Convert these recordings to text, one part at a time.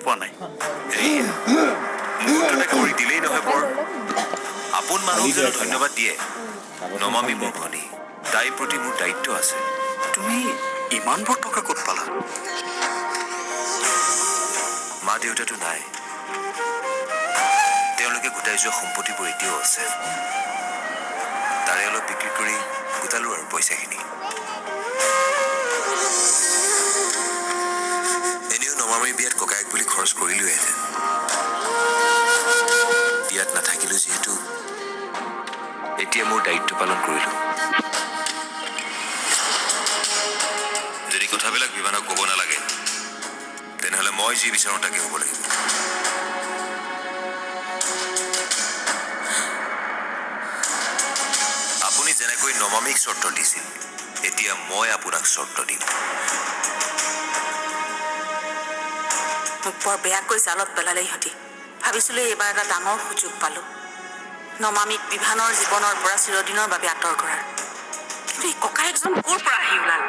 পোৱা নাই। মুহূৰ্ততে কৰি দিলেই নহয় বৰ। আপোন মানুহক যেন ধন্যবাদ দিয়ে। নমামি মোৰ ভনী, তাইৰ প্ৰতি মোৰ দায়িত্ব আছে। তুমি ইমানবোৰ টকা ক'ত পালা? মা দেউতাটো নাই, তেওঁলোকে গোটাই যোৱা সম্পত্তিবোৰ এতিয়াও আছে। তাৰে অলপ বিক্ৰী কৰি গোটালো আৰু পইচাখিনি। এনেও নমামিৰ বিয়াত ককায়েক বুলি খৰচ কৰিলোহেঁতেন। বিয়াত নাথাকিলো যিহেতু এতিয়া মোৰ দায়িত্ব পালন কৰিলো। যদি কথাবিলাক বিমানক ক'ব নালাগে, তেনেহ'লে মই যি বিচাৰোঁ তাকে হ'ব লাগিব। আপুনি যেনেকৈ নমামিক চৰ্ত দিছিল, এতিয়া মই আপোনাক চৰ্ত দিম। মোক বৰ বেয়াকৈ জালত পেলালে ইহঁতি। ভাবিছিলোঁ এইবাৰ এটা ডাঙৰ সুযোগ পালোঁ, নমামিক বিভানৰ জীৱনৰ পৰা চিৰদিনৰ বাবে আঁতৰ কৰাৰ। কিন্তু এই ককায়েকজন ক'ৰ পৰা আহি ওলাল?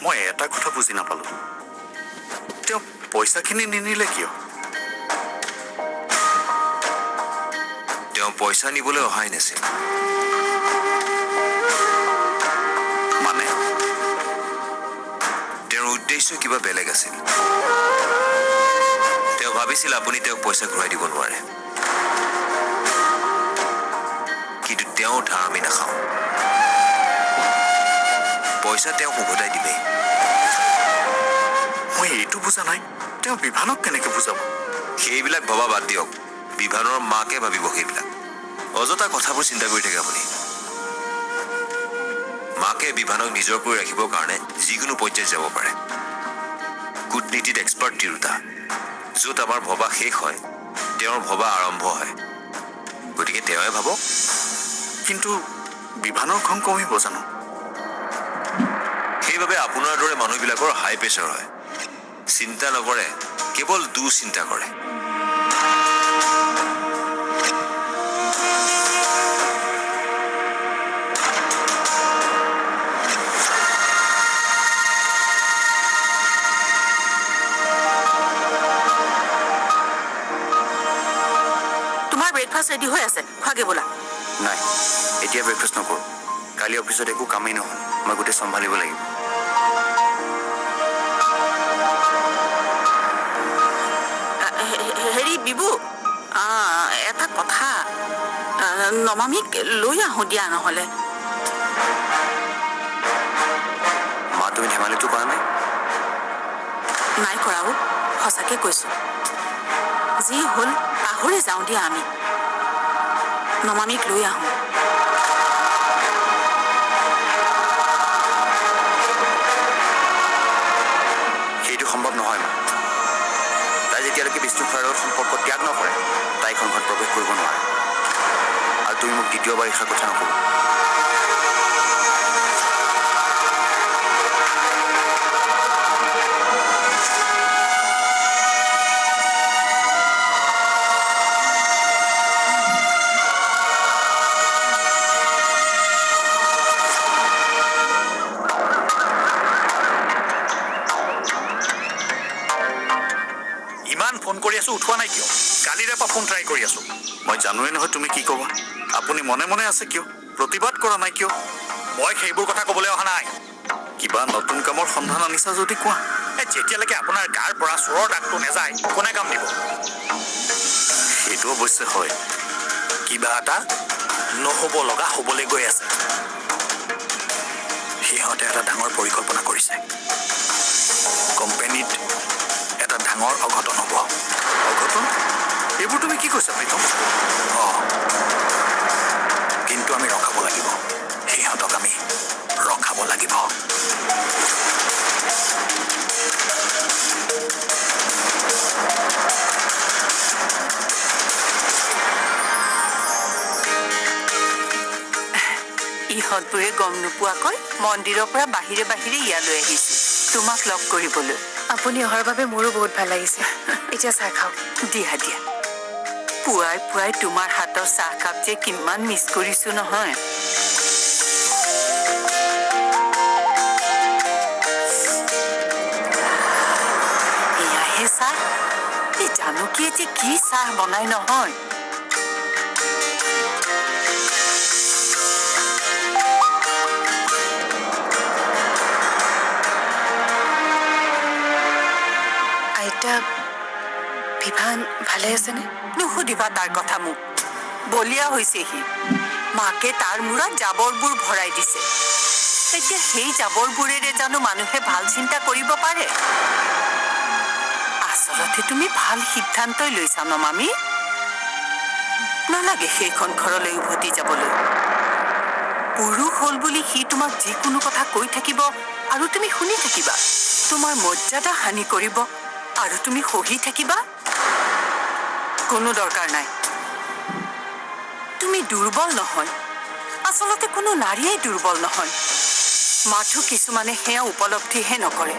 মই এটা কথা বুজি নাপালোঁ, তেওঁ পইচাখিনি নিনিলে কিয়? তেওঁ পইচা নিবলৈ অহাই নাছিল। মানে তেওঁৰ উদ্দেশ্য কিবা বেলেগ আছিল। তেওঁ ভাবিছিল আপুনি তেওঁক পইচা ঘূৰাই দিব নোৱাৰে, কিন্তু তেওঁ ধাৰ আমি নাখাওঁ। পইচা তেওঁক উভতাই দিমেই। মই এইটো বুজা নাই, তেওঁ বিভানক কেনেকে বুজাব? সেইবিলাক ভবা বাদ দিয়ক, বিভানৰ মাকে ভাবিব সেইবিলাক। অযথা কথাবোৰ চিন্তা কৰি থাকে আপুনি। মাকে বিভানক নিজৰ কৰি ৰাখিবৰ কাৰণে যিকোনো পৰ্যায়ত যাব পাৰে। কূটনীতিত এক্সপাৰ্ট তিৰোতা। য'ত আমাৰ ভবা শেষ হয়, তেওঁৰ ভবা আৰম্ভ হয়। গতিকে তেওঁৱে ভাবক। কিন্তু বিভানৰ খং কমিব জানো? সেইবাবে আপোনাৰ দৰে মানুহবিলাকৰ হাই প্ৰেছাৰ হয়। চিন্তা নকৰে, কেৱল দুঃচিন্তা কৰে। তোমাৰ ব্ৰেকফাষ্ট ৰেডি হৈ আছে, খোৱাগে বোলা। নাই, এতিয়া ব্ৰেকফাষ্ট নকৰোঁ। কালি অফিচত একো কামেই নহ'ল, মই গোটেই চম্ভালিব লাগিব। হেৰি বিবু, এটা কথা, নমামিক লৈ আহোঁ দিয়া নহ'লে। মা, তুমি ধেমালিটো কৰা নাই? নাই কৰাও, সঁচাকে কৈছোঁ। যি হ'ল পাহৰি যাওঁ দিয়া আমি। নমামিক লৈ আহোঁ। সেইটো সম্ভৱ নহয় মা। তাই যেতিয়ালৈকে বিষ্ণুখোৱাৰ লগত সম্পৰ্ক ত্যাগ নকৰে, তাইক সংঘত প্ৰৱেশ কৰিব নোৱাৰে। আৰু তুমি মোক দ্বিতীয়বাৰ এষাৰ কথা নকবা। ফোন কৰি আছো, উঠোৱা নাই কিয়? কালিৰে পৰা ফোন ট্ৰাই কৰি আছো। মই জানোৱেই নহয় তুমি কি ক'বা। আপুনি মনে মনে আছে কিয়? প্ৰতিবাদ কৰা নাই কিয়? মই সেইবোৰ কথা ক'বলৈ অহা নাই। কিবা নতুন কামৰ সন্ধান আনিছা যদি কোৱা। যেতিয়ালৈকে আপোনাৰ গাৰ পৰা চোৰৰ দাগটো নেযায়, কোনে কাম দিব? সেইটো অৱশ্যে হয়। কিবা এটা নহ'ব লগা হ'বলৈ গৈ আছে। সিহঁতে এটা ডাঙৰ পৰিকল্পনা কৰিছে। কোম্পানীত এটা ডাঙৰ অঘটন হ'ব। অঘটন? এইবোৰ তুমি কি কৈছা প্ৰীতম? কিন্তু আমি ৰখাব লাগিব। সিহঁতক আমি ৰখাব লাগিব। ইহঁতবোৰে গম নোপোৱাকৈ মন্দিৰৰ পৰা বাহিৰে বাহিৰে ইয়ালৈ আহিছো তোমাক লগ কৰিবলৈ। আপুনি অহাৰ বাবে মোৰো বহুত ভাল লাগিছে। এতিয়া চাহ খাওক। দিয়া দিয়া। পুৱাই পুৱাই তোমাৰ হাতৰ চাহকাপ যে কিমান মিছ কৰিছো নহয়। এয়াহে চাহ। এই জানকীয়ে যে কি চাহ বনাই নহয়। আইতা, বিভান ভালে আছেনে? নুসুধিবা তাৰ কথা মোক। বলিয়া হৈছে সি। মাকে তাৰ মূৰত জাবৰবোৰ ভৰাই দিছে। এতিয়া সেই জাবৰবোৰেৰে জানো মানুহে ভাল চিন্তা কৰিব পাৰে? আচলতে তুমি ভাল সিদ্ধান্তই লৈছা নমামী। নালাগে সেইখন ঘৰলৈ উভতি যাবলৈ। পুৰুষ হ'ল বুলি সি তোমাক যিকোনো কথা কৈ থাকিব আৰু তুমি শুনি থাকিবা। তোমাৰ মৰ্যাদা হানি কৰিব আৰু তুমি সহি থাকিবা। কোনো দৰকাৰ নাই। তুমি দুৰ্বল নহয়। আচলতে কোনো নাৰীয়েই দুৰ্বল নহয়। মাথো কিছুমানে সেয়া উপলব্ধিহে নকৰে।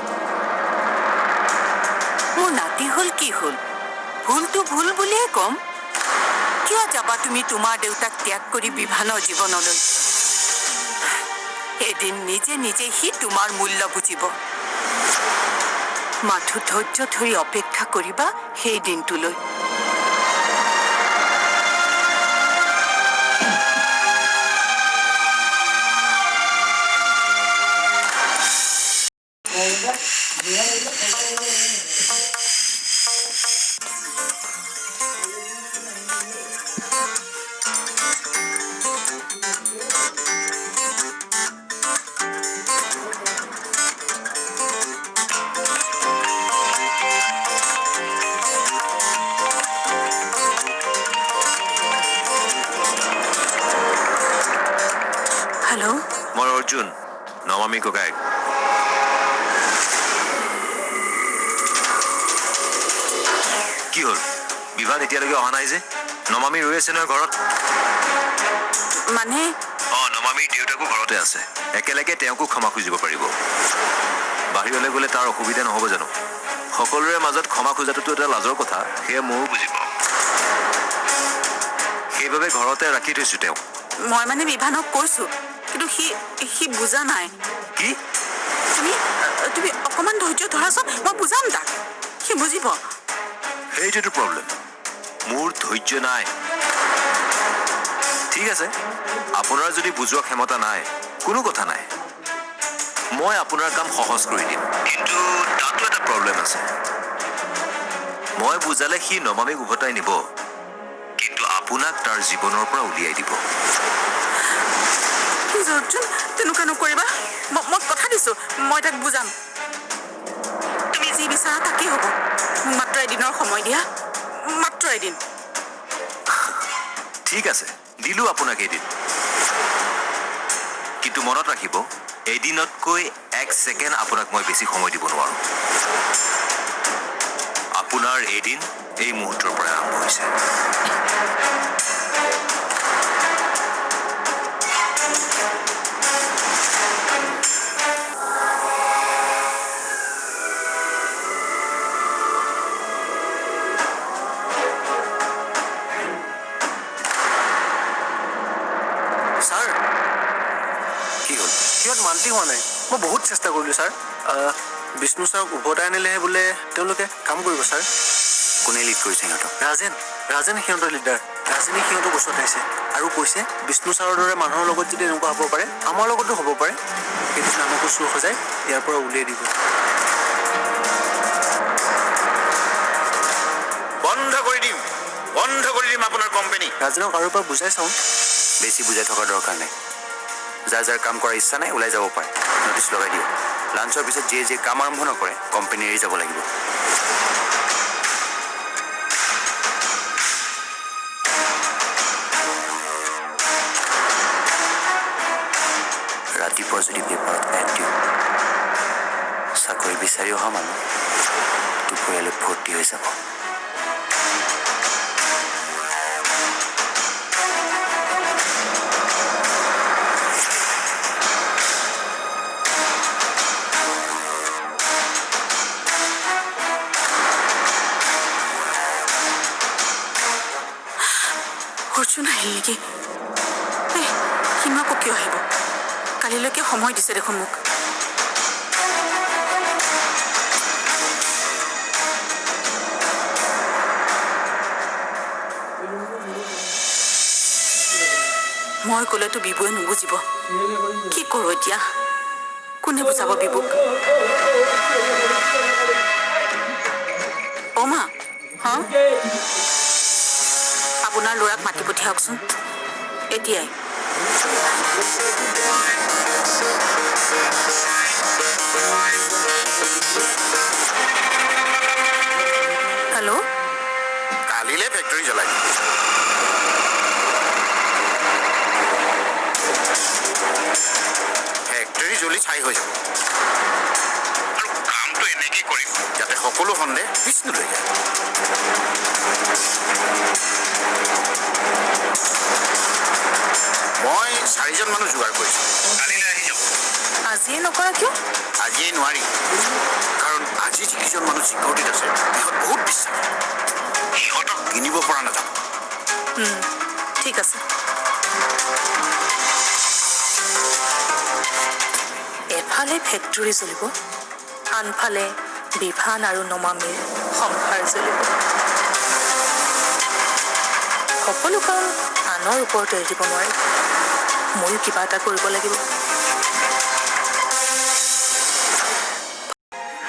মোৰ নাতি হ'ল কি হ'ল? ভুলটো ভুল বুলিয়ে ক'ম। কিয় যাবা তুমি তোমাৰ দেউতাক ত্যাগ কৰি বিভানৰ জীৱনলৈ? এদিন নিজে নিজে সি তোমাৰ মূল্য বুজিব। মাথো ধৈৰ্য ধৰি অপেক্ষা কৰিবা সেই দিনটোলৈ। হেল্ল', মই অৰ্জুন, নমামী ককায়েক। কি হ'ল? বিভান এতিয়ালৈকে অহা নাই যে? নমামী ৰৈ আছে নহয় ঘৰত। মানে নমামীৰ দেউতাকো ঘৰতে আছে। একেলগে তেওঁকো ক্ষমা খুজিব পাৰিব। বাহিৰলৈ গ'লে তাৰ অসুবিধা নহ'ব জানো? সকলোৰে মাজত ক্ষমা খোজাটোতো এটা লাজৰ কথা, সেয়া ময়ো বুজি পাওঁ। সেইবাবে ঘৰতে ৰাখি থৈছো তেওঁক। মই মানে বিভানক কৈছো, কিন্তু সি বুজা নাই। কি? তুমি অকমান ধৈৰ্য ধৰাচোন, মই বুজাম তাক। সি বুজিব। সেইটোতো প্ৰব্লেম। মোৰ ধৈৰ্য নাই। ঠিক আছে, আপোনাৰ যদি বুজোৱা ক্ষমতা নাই, কোনো কথা নাই। মই আপোনাৰ কাম সহজ কৰি দিম। কিন্তু তাতো এটা প্ৰব্লেম আছে। মই বুজালে সি নমামীক উভতাই নিব, কিন্তু আপোনাক তাৰ জীৱনৰ পৰা উলিয়াই দিব। অৰ্জুন, তেনেকুৱা নকৰিবা। মই কথা দিছো, মই তাক বুজাম। তুমি যি বিচাৰা তাকেই হ'ব। মাত্ৰ এদিনৰ সময় দিয়া, মাত্ৰ এদিন। ঠিক আছে, দিলো আপোনাক এদিন। কিন্তু মনত ৰাখিব, এদিনতকৈ 1 ছেকেণ্ড আপোনাক মই বেছি সময় দিব নোৱাৰো। আপোনাৰ এদিন এই মুহূৰ্তৰ পৰা আৰম্ভ হৈছে। ছাৰ, কি হ'ল? সিহঁত মান্তি হোৱা নাই। মই বহুত চেষ্টা কৰিলোঁ ছাৰ। বিষ্ণু ছাৰক উভতাই আনিলেহে বোলে তেওঁলোকে কাম কৰিব ছাৰ। কোনে লিড কৰিছে সিহঁতক? ৰাজেন সিহঁতৰ লিডাৰ। ৰাজেনে সিহঁতক উচতাইছে আৰু কৈছে বিষ্ণু ছাৰৰ দৰে মানুহৰ লগত যদি এনেকুৱা হ'ব পাৰে, আমাৰ লগতো হ'ব পাৰে। সেইদিনা আমাকো চুৰ সজাই ইয়াৰ পৰা উলিয়াই দিব। বন্ধ কৰি দিম আপোনাৰ কোম্পানী। ৰাজেনক আৰু এবাৰ বুজাই চাওঁ। বেছি বুজাই থকাৰ দৰকাৰ নাই যাৰ যাৰ কাম কৰাৰ ইচ্ছা নাই ওলাই যাব পাৰে নটিচ লগাই দিয়ক লাঞ্চৰ পিছত যিয়ে কাম আৰম্ভ নকৰে কোম্পানী এৰি যাব লাগিব ৰাতিপুৱা যদি পেপাৰত এড দিওঁ চাকৰি বিচাৰি অহা মানুহ দুপৰীয়ালৈ ভৰ্তি হৈ যাব অৰ্জুন আহিল নেকি সিনো আকৌ কিয় আহিব কালিলৈকে সময় দিছে দেখোন মোক মই ক'লেতো বিবুৱে নুবুজিব কি কৰোঁ এতিয়া কোনে বুজাব বিবুক অ মা হা আপোনাৰ ল'ৰাক মাতি পঠিয়াওকচোন এতিয়াই হেল্ল' কালিলৈ ফেক্টৰী জ্বলাই দিম ফেক্টৰী জ্বলি ছাই হৈ যাব আৰু কামটো এনেকেই কৰিম যাতে সকলো সন্দেহ বিষ্ণুলৈ যায় মই 4জন মানুহ যোগাৰ কৰিছোঁ কালিলৈ আহি যাব আজিয়ে নকৰা কিয় আজিয়ে নোৱাৰি কাৰণ আজি যিকেইজন মানুহ চিকিউৰিটিত আছে সিহঁত বহুত বিশ্বাস সিহঁতক কিনিব পৰা নাযাব ঠিক আছে এফালে ফেক্টৰী জ্বলিব আনফালে বিভান আৰু নমামিৰ সংসাৰ জ্বলিব সকলো কাম আনৰ ওপৰত এৰি দিব নোৱাৰি ময়ো কিবা এটা কৰিব লাগিব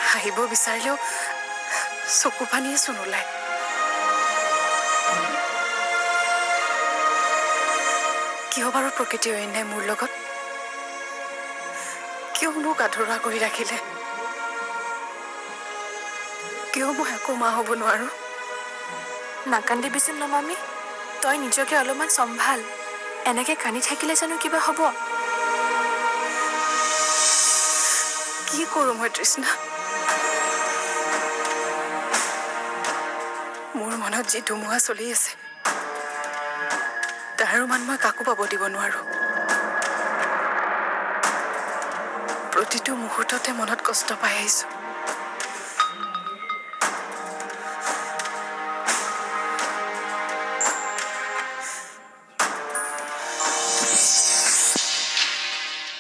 হাঁহিব বিচাৰিলেও চকু পানীয়ে চোন ওলায় কিয় বাৰু প্ৰকৃতি অন্যায় মোৰ লগত কিয় মোক আধৰুৱা কৰি ৰাখিলে কিয় মই আকৌ মা হ'ব নোৱাৰো নাকান্দিবিচোন নমামি তই নিজকে অলপমান চম্ভাল এনেকে কান্দি থাকিলে জানো কিবা হ'ব কি কৰোঁ মই তৃষ্ণা মোৰ মনত যি ধুমুহা চলি আছে তাৰো মান মই কাকো পাব দিব নোৱাৰো প্ৰতিটো মুহূৰ্ততে মনত কষ্ট পাই আহিছো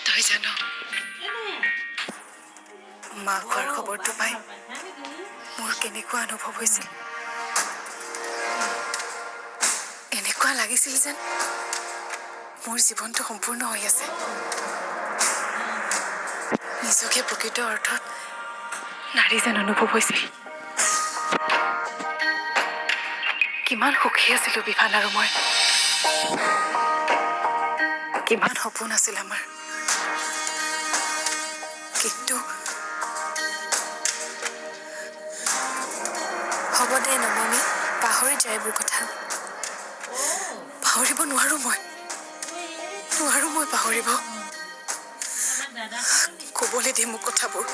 তই জানো মা খোৱাৰ খবৰটো পাই মোৰ কেনেকুৱা অনুভৱ হৈছিল এনেকুৱা লাগিছিল যেন মোৰ জীৱনটো সম্পূৰ্ণ হৈ আছে নিজকে প্ৰকৃত অৰ্থত নাৰী যেন অনুভৱ হৈছিল কিমান সুখী আছিলো বিভান আৰু মই কিমান সপোন আছিল আমাৰ কিন্তু হ'ব দে নমামি পাহৰি যায় এইবোৰ কথা পাহৰিব নোৱাৰো মই পাহৰিব ক'বলৈ দিয়ে মোক কথাবোৰ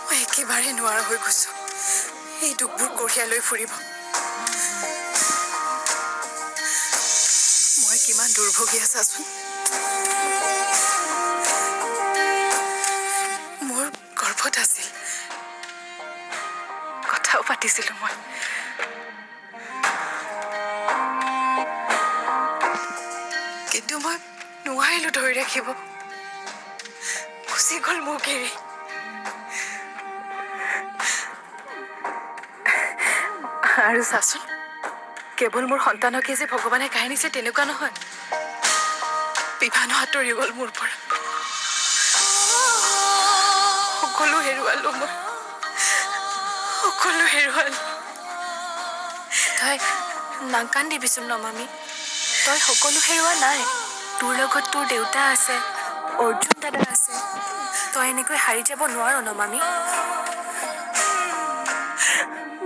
মই একেবাৰে নোৱাৰা হৈ গৈছো এই দুখবোৰ কঢ়িয়াই লৈ ফুৰিব মই কিমান দুৰ্ভগী আছাচোন মোৰ গৰ্ভত আছিল কথাও পাতিছিলো মই কিন্তু মই নোৱাৰিলো ধৰি ৰাখিব গুচি গ'ল মোক এৰি আৰু চাচোন কেৱল মোৰ সন্তানকে যে ভগৱানে কাঢ়ি নিছে তেনেকুৱা নহয় বিভানো আঁতৰি গ'ল মোৰ পৰা সকলো হেৰুৱালো মই সকলো হেৰুৱালো তই নাকান্দিবিচোন নমামি তই সকলো হেৰুৱা নাই। তোৰ লগত তোৰ দেউতা আছে, অৰ্জুন দাদা আছে। তই এনেকৈ হাৰি যাব নোৱাৰ নমামি।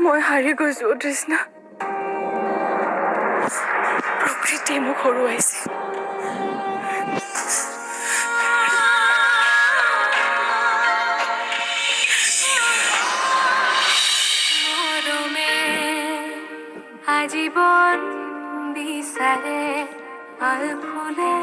মই হাৰি গৈছো তৃষ্ণা। প্ৰকৃতিয়ে মোক হৰুৱাইছে। আজীবন বিচাৰে আল ফুলে